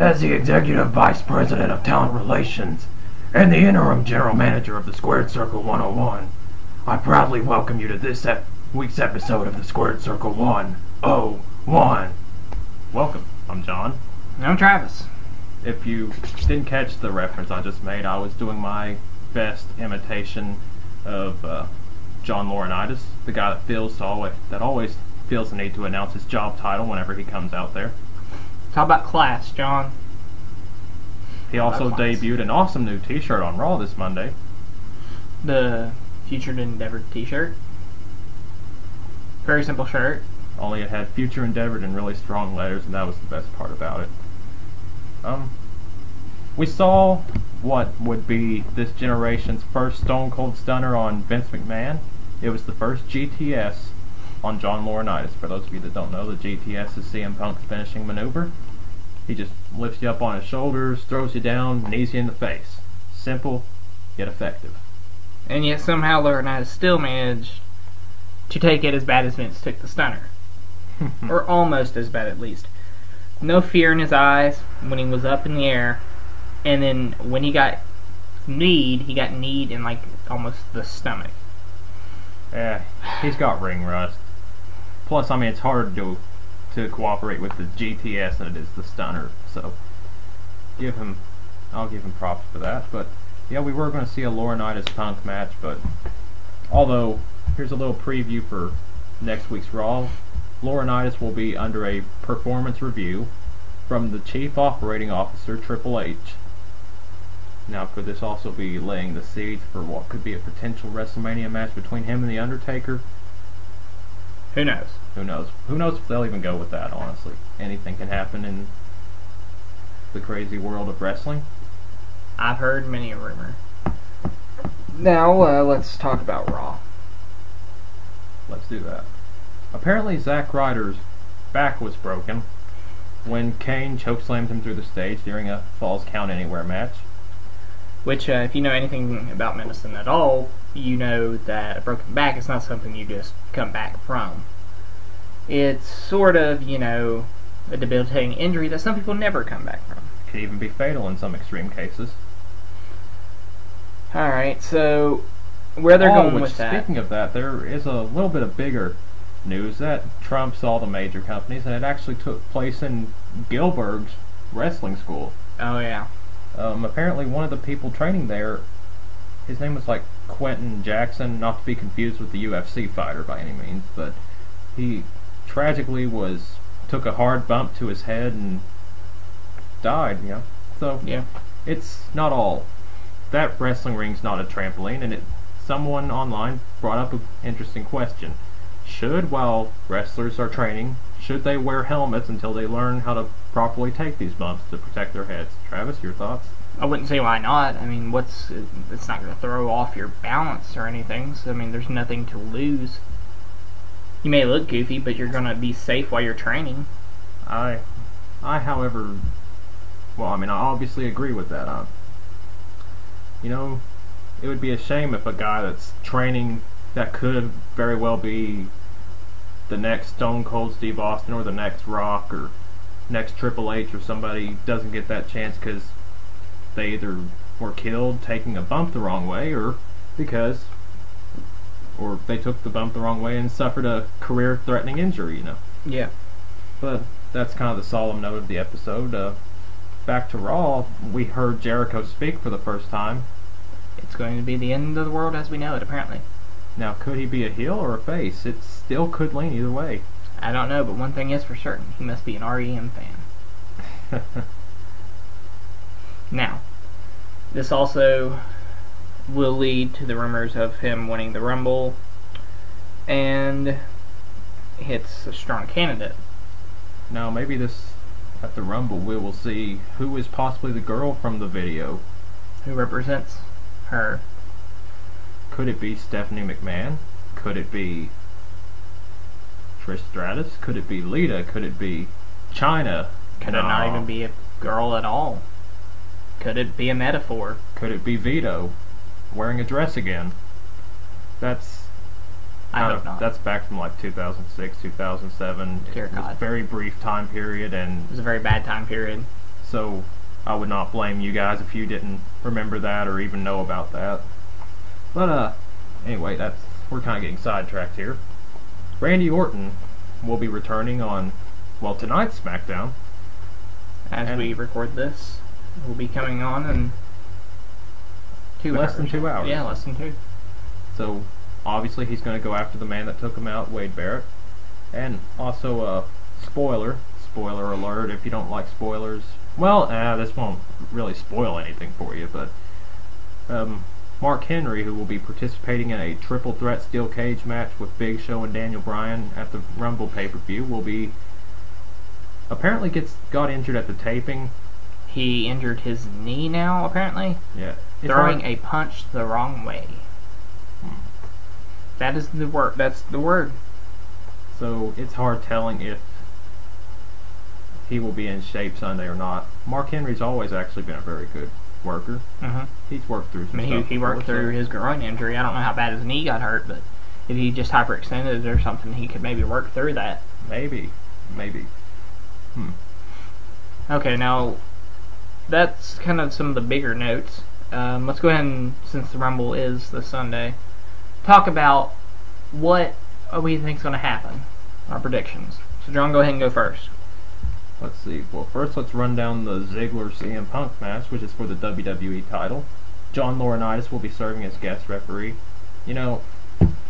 As the Executive Vice President of Talent Relations and the Interim General Manager of the Squared Circle 101, I proudly welcome you to this week's episode of the Squared Circle 101. Welcome. I'm John. And I'm Travis. If you didn't catch the reference I just made, I was doing my best imitation of John Laurinaitis, the guy that always feels the need to announce his job title whenever he comes out there. Talk about class, John. He also debuted an awesome new t-shirt on Raw this Monday. The Future Endeavored t-shirt. Very simple shirt. Only it had Future Endeavored in really strong letters, and that was the best part about it. We saw what would be this generation's first Stone Cold Stunner on Vince McMahon. It was the first GTS on John Laurinaitis. For those of you that don't know, the GTS is CM Punk's finishing maneuver. He just lifts you up on his shoulders, throws you down, knees you in the face. Simple, yet effective. And yet somehow Laurinaitis still managed to take it as bad as Vince took the Stunner. Or almost as bad, at least. No fear in his eyes when he was up in the air. And then when he got kneed in like almost the stomach. Yeah, he's got ring rust. Plus, I mean, it's hard to cooperate with the GTS than it is the Stunner. So, I'll give him props for that. But yeah, we were going to see a Laurinaitis Punk match, but although here's a little preview for next week's Raw. Laurinaitis will be under a performance review from the Chief Operating Officer, Triple H. Now, could this also be laying the seeds for what could be a potential WrestleMania match between him and The Undertaker? Who knows? Who knows? Who knows if they'll even go with that, honestly. Anything can happen in the crazy world of wrestling. I've heard many a rumor. Now, let's talk about Raw. Let's do that. Apparently, Zack Ryder's back was broken when Kane chokeslammed him through the stage during a Falls Count Anywhere match. Which, if you know anything about medicine at all, you know that a broken back is not something you just come back from. It's sort of, a debilitating injury that some people never come back from. It could even be fatal in some extreme cases. Alright, so where they're going with that. Speaking of that, there is a little bit of bigger news that trumps all the major companies, and it actually took place in Gilbert's wrestling school. Oh, yeah. Apparently one of the people training there, his name was like Quentin Jackson, not to be confused with the UFC fighter by any means, but he tragically took a hard bump to his head and died, So, yeah. It's not all. That wrestling ring's not a trampoline, and someone online brought up an interesting question. While wrestlers are training, should they wear helmets until they learn how to properly take these bumps to protect their heads? Travis, your thoughts? I wouldn't say why not. I mean, it's not going to throw off your balance or anything, so I mean, there's nothing to lose. You may look goofy, but you're going to be safe while you're training. However, I obviously agree with that. It would be a shame if a guy that's training that could very well be the next Stone Cold Steve Austin or the next Rock or next Triple H or somebody doesn't get that chance because they either were killed taking a bump the wrong way or they took the bump the wrong way and suffered a career-threatening injury, Yeah. But that's kind of the solemn note of the episode. Back to Raw, we heard Jericho speak for the first time. It's going to be the end of the world as we know it, apparently. Now, could he be a heel or a face? It still could lean either way. I don't know, but one thing is for certain. He must be an REM fan. Now, this also will lead to the rumors of him winning the Rumble, and it's a strong candidate. Now, maybe at the Rumble we will see who is possibly the girl from the video. Who represents her. Could it be Stephanie McMahon? Could it be Trish Stratus? Could it be Lita? Could it be Chyna? Could it not even be a girl at all? Could it be a metaphor? Could it be Vito wearing a dress again? I hope not. That's back from like 2006, 2007. Dear It was God. a very brief time period, and It was a very bad time period. So I would not blame you guys if you didn't remember that or even know about that. But anyway, we're kind of getting sidetracked here. Randy Orton will be returning on, well, tonight's SmackDown. As we record this, will be coming on in 2 hours. Less than 2 hours. Yeah, less than 2. So obviously he's going to go after the man that took him out, Wade Barrett. And also spoiler alert, if you don't like spoilers. Well, this won't really spoil anything for you, but Mark Henry, who will be participating in a triple threat steel cage match with Big Show and Daniel Bryan at the Rumble pay-per-view, will be apparently got injured at the taping. He injured his knee now, apparently. Yeah. Throwing a punch the wrong way. That is the word. That's the word. So it's hard telling if he will be in shape Sunday or not. Mark Henry's always actually been a very good worker. Mm-hmm. He's worked through some stuff. He worked through his groin injury. I don't know how bad his knee got hurt, but if he just hyperextended or something, he could maybe work through that. Maybe. Okay, now that's kind of some of the bigger notes. Let's go ahead and, since the Rumble is this Sunday, talk about what we think is going to happen. Our predictions. So, John, go ahead and go first. Let's see. Well, first let's run down the Ziggler CM Punk match, which is for the WWE title. John Laurinaitis will be serving as guest referee. You know,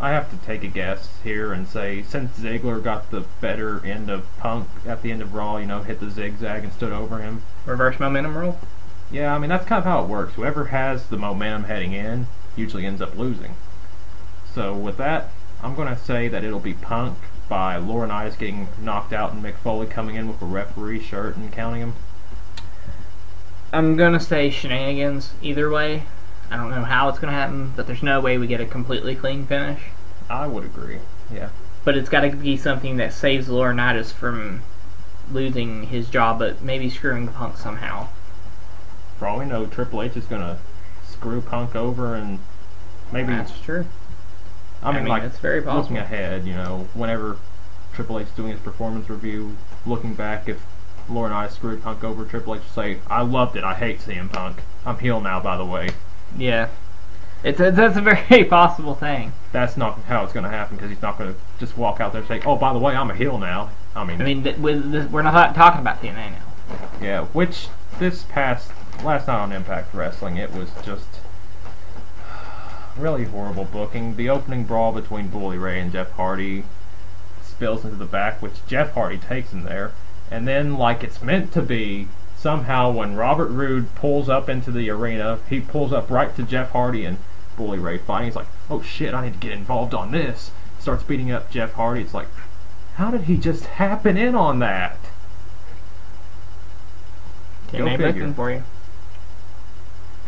I have to take a guess here and say, since Ziggler got the better end of Punk at the end of Raw, hit the zigzag and stood over him. Reverse momentum rule? Yeah, I mean, that's kind of how it works. Whoever has the momentum heading in usually ends up losing. So with that, I'm going to say that it'll be Punk by Laurinaitis getting knocked out and Mick Foley coming in with a referee shirt and counting him. I'm going to say shenanigans either way. I don't know how it's going to happen, but there's no way we get a completely clean finish. I would agree, yeah. But it's got to be something that saves Laurinaitis from losing his job, but maybe screwing Punk somehow. For all we know, Triple H is going to screw Punk over and maybe... That's true. I mean, like, it's very possible. Looking ahead, whenever Triple H is doing his performance review, looking back, if Laurinaitis screwed Punk over, Triple H will say, I loved it, I hate CM Punk. I'm heel now, by the way. Yeah. That's a very possible thing. That's not how it's going to happen, because he's not going to just walk out there and say, oh, by the way, I'm a heel now. We're not talking about TNA now. Yeah, which last night on Impact Wrestling, it was just really horrible booking. The opening brawl between Bully Ray and Jeff Hardy spills into the back, which Jeff Hardy takes him there. And then, like it's meant to be, somehow when Robert Roode pulls up into the arena, he pulls up right to Jeff Hardy and Bully Ray fighting. He's like, oh shit, I need to get involved on this. Starts beating up Jeff Hardy. It's like, how did he just happen in on that? TNA booking for you.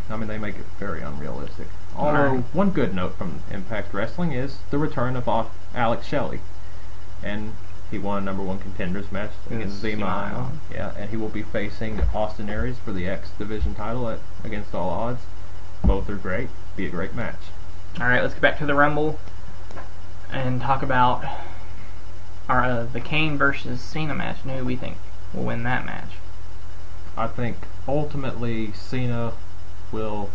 I mean, they make it very unrealistic. Although, one good note from Impact Wrestling is the return of Alex Shelley. And he won a #1 contenders match against Zema. Yeah, and he will be facing Austin Aries for the X Division title against All Odds. Both are great. Be a great match. Alright, let's get back to the Rumble and talk about the Kane versus Cena match. Who we think will win that match? I think ultimately Cena will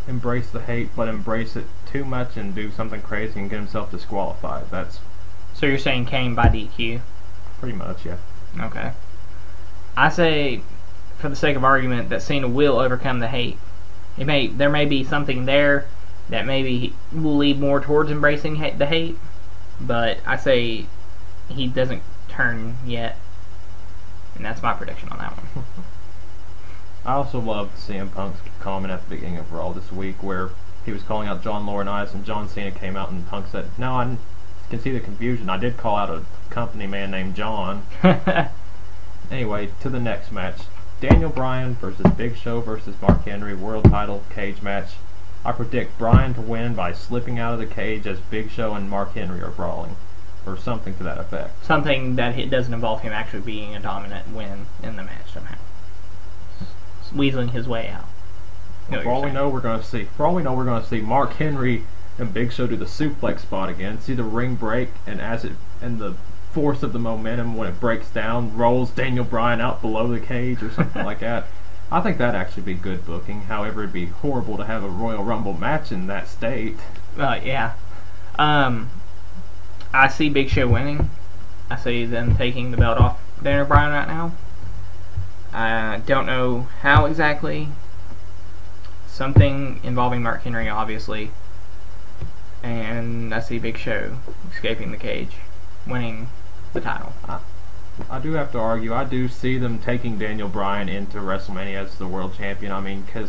embrace the hate, but embrace it too much and do something crazy and get himself disqualified. So you're saying Kane by DQ? Pretty much, yeah. Okay. I say, for the sake of argument, that Cena will overcome the hate. There may be something there that maybe will lead more towards embracing the hate, but I say he doesn't turn yet, and that's my prediction on that one. I also loved CM Punk's comment at the beginning of Raw this week where he was calling out John Laurinaitis and John Cena came out and Punk said, no, I can see the confusion. I did call out a company man named John. Anyway, to the next match. Daniel Bryan versus Big Show versus Mark Henry, world title cage match. I predict Bryan to win by slipping out of the cage as Big Show and Mark Henry are brawling. Or something to that effect. Something that it doesn't involve him actually being a dominant win in the match somehow. Weaseling his way out. For all we know, we're going to see Mark Henry and Big Show do the suplex spot again. See the ring break, and the force of the momentum when it breaks down rolls Daniel Bryan out below the cage or something like that. I think that'd actually be good booking. However, it'd be horrible to have a Royal Rumble match in that state. Yeah. I see Big Show winning. I see them taking the belt off Daniel Bryan right now. I don't know how exactly. Something involving Mark Henry, obviously. And I see Big Show escaping the cage, winning the title. I do have to argue, I do see them taking Daniel Bryan into WrestleMania as the world champion. I mean, because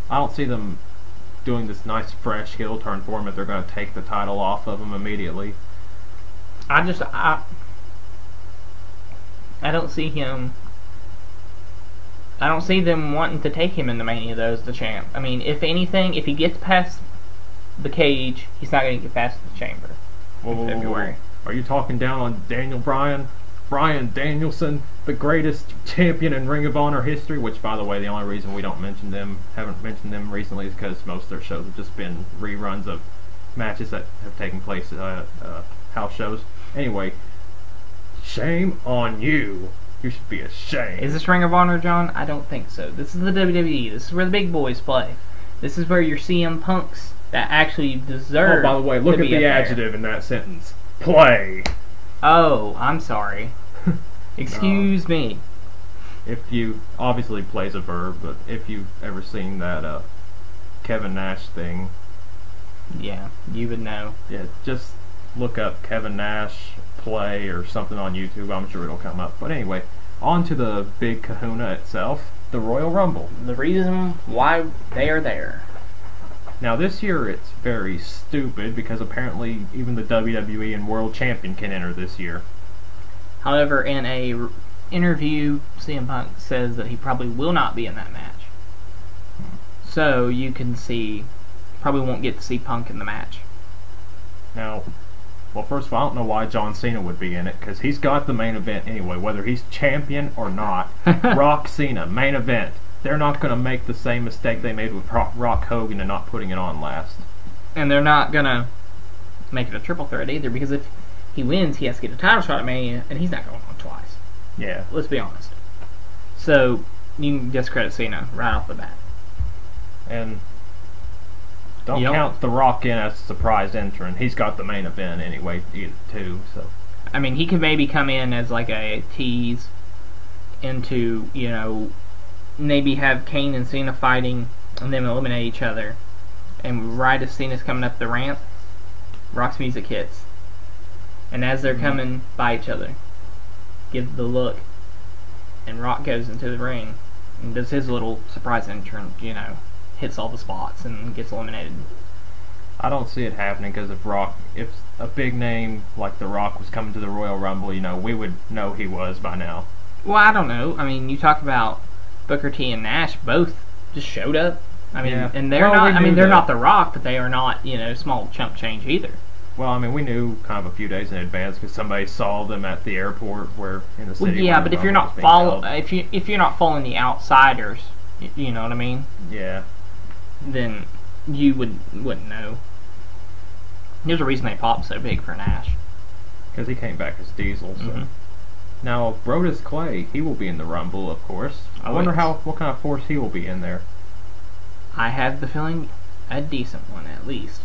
I don't see them doing this nice, fresh heel turn for him if they're going to take the title off of him immediately. I don't see him. I don't see them wanting to take him into Mania, though, as the champ. I mean, if anything, if he gets past the cage, he's not going to get past the chamber in February. Are you talking down on Daniel Bryan? Bryan Danielson, the greatest champion in Ring of Honor history, which, by the way, the only reason we haven't mentioned them recently is because most of their shows have just been reruns of matches that have taken place at house shows. Anyway, shame on you. You should be ashamed. Is this Ring of Honor, John? I don't think so. This is the WWE. This is where the big boys play. This is where your CM Punks that actually deserve. Oh, by the way, look at the adjective in that sentence. Play. Oh, I'm sorry. Excuse me. If you obviously plays a verb, but if you've ever seen that Kevin Nash thing, yeah, you would know. Yeah, just look up Kevin Nash play or something on YouTube. I'm sure it'll come up. But anyway, on to the big kahuna itself, the Royal Rumble. The reason why they are there. Now this year it's very stupid because apparently even the WWE and World Champion can enter this year. However, in a interview, CM Punk says that he probably will not be in that match. So you can see, probably won't get to see Punk in the match. Now, well, first of all, I don't know why John Cena would be in it, because he's got the main event anyway, whether he's champion or not. Rock Cena, main event. They're not going to make the same mistake they made with Rock Hogan and not putting it on last. And they're not going to make it a triple threat either, because if he wins, he has to get a title shot at Mania, and he's not going on twice. Yeah. Let's be honest. So, you can discredit Cena right off the bat. And don't count The Rock in as a surprise entrant. He's got the main event anyway, too. So, I mean, he could maybe come in as like a tease into, you know, maybe have Kane and Cena fighting and then eliminate each other. And right as Cena's coming up the ramp, Rock's music hits. And as they're coming by each other, give the look, and Rock goes into the ring and does his little surprise entrance, you know, hits all the spots and gets eliminated. I don't see it happening because if a big name like The Rock was coming to the Royal Rumble, you know, we would know he was by now. Well, I don't know. I mean, you talk about Booker T and Nash both just showed up. I mean, yeah. And they're not. I mean, they're not The Rock, but they are not, you know, small chump change either. Well, I mean, we knew kind of a few days in advance because somebody saw them at the airport where in the city. Well, yeah, but if you're not if you're not following the outsiders, you know what I mean? Yeah. Then you wouldn't know. There's a reason they popped so big for Nash. Because he came back as Diesel. So. Now, Brodus Clay, he will be in the Rumble, of course. I wonder what kind of force he will be in there. I have the feeling a decent one, at least.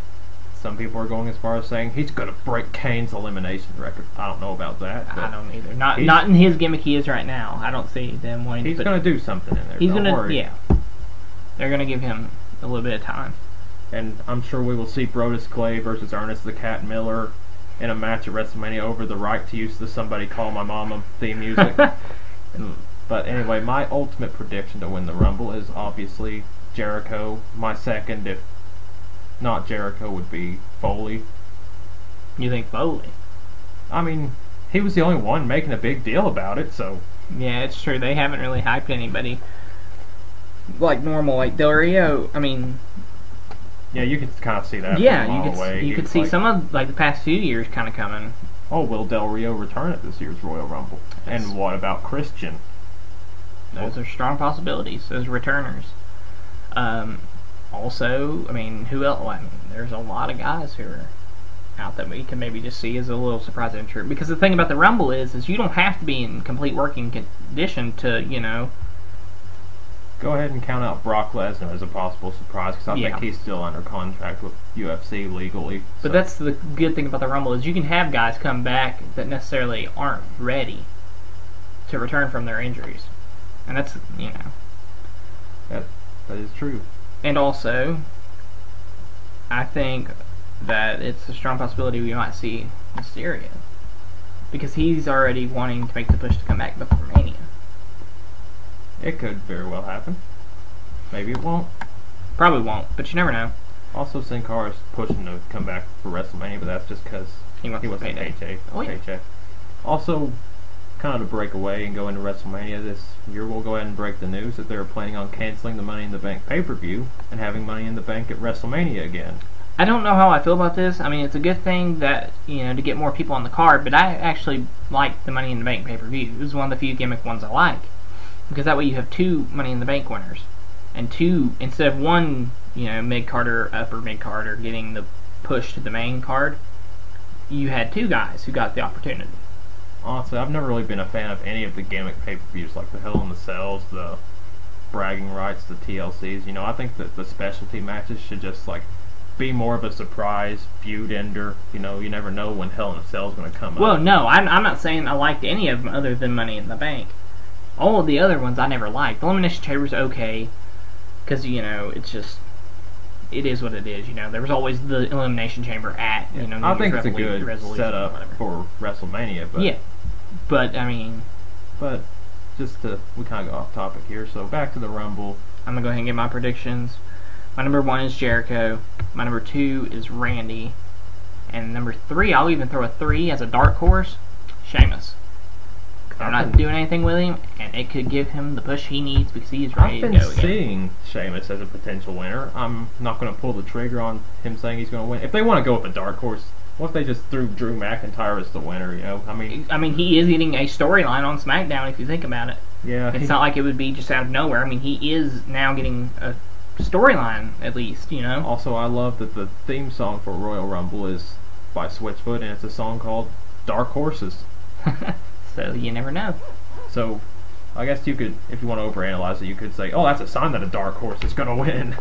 Some people are going as far as saying he's going to break Kane's elimination record. I don't know about that. I don't either. Not in his gimmick he is right now. I don't see them wanting to. He's going to do something in there. He's going to, yeah. They're going to give him a little bit of time. And I'm sure we will see Brodus Clay versus Ernest the Cat Miller in a match at WrestleMania over the right to use the Somebody Call My Mama theme music. But anyway, my ultimate prediction to win the Rumble is obviously Jericho. My second, if not Jericho, would be Foley. You think Foley? I mean, he was the only one making a big deal about it, so... Yeah, it's true. They haven't really hyped anybody like normal, like Del Rio. I mean... Yeah, you could kind of see that. Yeah, you could see some of like the past few years kind of coming. Oh, will Del Rio return at this year's Royal Rumble? Yes. And what about Christian? Those are strong possibilities. Those returners. Also, I mean, who else? I mean, there's a lot of guys who are out that we can maybe just see as a little surprise entry. Because the thing about the Rumble is you don't have to be in complete working condition to, Go ahead and count out Brock Lesnar as a possible surprise, because I think he's still under contract with UFC legally. But that's the good thing about the Rumble is you can have guys come back that necessarily aren't ready to return from their injuries. And that's, That is true. And also, I think that it's a strong possibility we might see Mysterio. Because he's already wanting to make the push to come back before Mania. It could very well happen. Maybe it won't. Probably won't, but you never know. Also, Sin Cara is pushing to come back for WrestleMania, but that's just because he wants a paycheck. Also, kind of to break away and go into WrestleMania this year, we'll go ahead and break the news that they're planning on canceling the Money in the Bank pay-per-view and having Money in the Bank at WrestleMania again. I don't know how I feel about this. I mean, it's a good thing that, to get more people on the card, but I actually like the Money in the Bank pay-per-view. It was one of the few gimmick ones I like. Because that way you have 2 Money in the Bank winners. And 2, instead of one, mid-card or upper mid-card or getting the push to the main card, you had 2 guys who got the opportunity. Honestly, I've never really been a fan of any of the gimmick pay-per-views, like the Hell in the Cells, the bragging rights, the TLCs. I think that the specialty matches should just, be more of a surprise feud ender. You never know when Hell in a Cell is going to come up. Well, no, I'm not saying I liked any of them other than Money in the Bank. All of the other ones I never liked. The Elimination Chamber's okay, because, it's just, it is what it is, There was always the Elimination Chamber at, I think it's a good setup for WrestleMania, but... Yeah, but, I mean... But, we kind of go off topic here, so back to the Rumble. I'm going to go ahead and get my predictions. My number 1 is Jericho. My number 2 is Randy. And number 3, I'll even throw a 3 as a dark horse, Sheamus. They're not doing anything with him, and it could give him the push he needs because he's ready to go again. I've been seeing Sheamus as a potential winner. I'm not going to pull the trigger on him saying he's going to win. If they want to go with a dark horse, what if they just threw Drew McIntyre as the winner? I mean, he is getting a storyline on SmackDown if you think about it. Yeah, it's not like it would be just out of nowhere. I mean, he is now getting a storyline at least. Also, I love that the theme song for Royal Rumble is by Switchfoot, and it's a song called Dark Horses. So you never know. So I guess you could, if you want to overanalyze it, you could say, oh, that's a sign that a dark horse is going to win.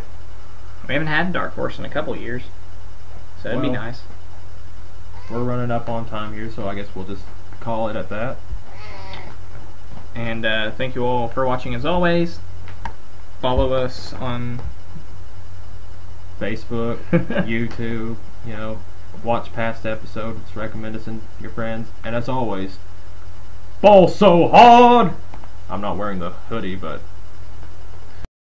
We haven't had a dark horse in a couple years, so it'd be nice. We're running up on time here, so I guess we'll just call it at that. And thank you all for watching as always. Follow us on Facebook, YouTube, watch past episodes, recommend us to your friends, and as always, ball so hard! I'm not wearing the hoodie, but